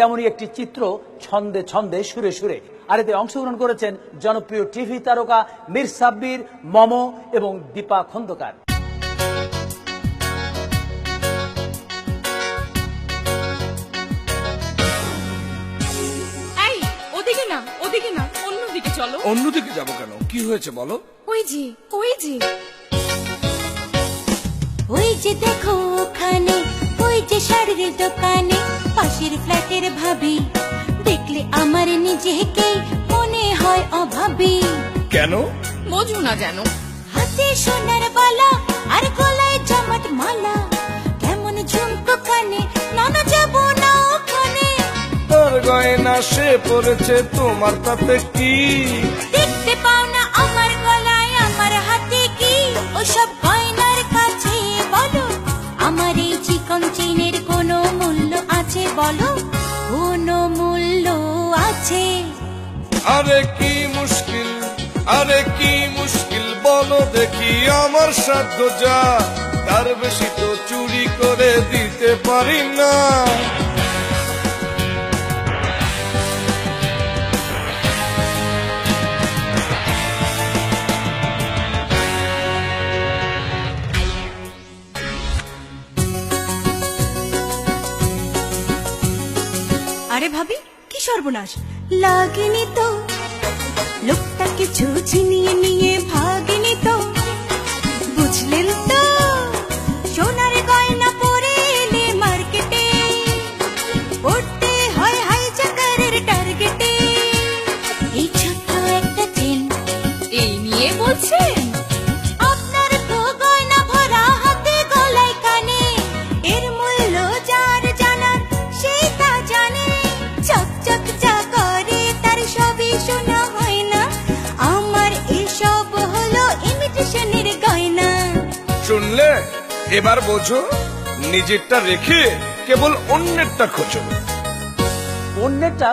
তেমনই একটি চিত্র ছন্দে ছন্দে সুরে সুরে। আর এতে অংশগ্রহণ করেছেন জনপ্রিয় টিভি তারকা মীর সাব্বির, মম এবং দীপা খন্দকার। ওদিকে না, অন্যদিকে চলো। অন্যদিকে যাবো কেন? কি হয়েছে বলো? ওই যে ওই যে দেখো ওখানে, ওই যে শাড়ির দোকানে পাশের ফ্ল্যাটের ভাবি, দেখলে আমার নিজেকে মনে হয় অভাবী। কেন? বোঝো না যেন। হাতে সোনার বালা আর গলায় জমাট মালা, কেমন ঝুমকো কানে, নানা যাবো না ওখানে। তোর গয়না সে পড়েছে, তোমার তাতে কি? দেখতে পাও না আমার গলায় আমার হাতে কি? ওসব গয়নার কাছে বলো, আমার এই চিকন চেনের কোনো মূল্য আছে বলো? কোনো মূল্য আছে? আরে কি মুশকিল, আরে কি মুশকিল বলো দেখি, আমার সাধ্য যা তার বেশি তো চুরি করে দিতে পারি না। আরে ভাবি, কি সর্বনাশ! লাগেনি তো লোকটা কিছু ছিনিয়ে নিয়ে ভাগেনি তো, বুঝলেন তো? সোনার গয়না পরে এলে মার্কেটে পড়তে হয় হাইজাকারের টার্গেটে। এই ছোট্ট একটা চেন, এই নিয়ে বলছেন? আপনার তো গয়না ভরা হাতে গলায় কানে, এর মূল্য যার জানার সেই তা জানে। চকচক যা করে তার সবই সোনা হয় না, আমার এসব হলো ইমিটেশনের গয়না। শুনলে? এবার বোঝো, নিজেরটা রেখে কেবল অন্যেরটা খোঁজো। অন্যেরটা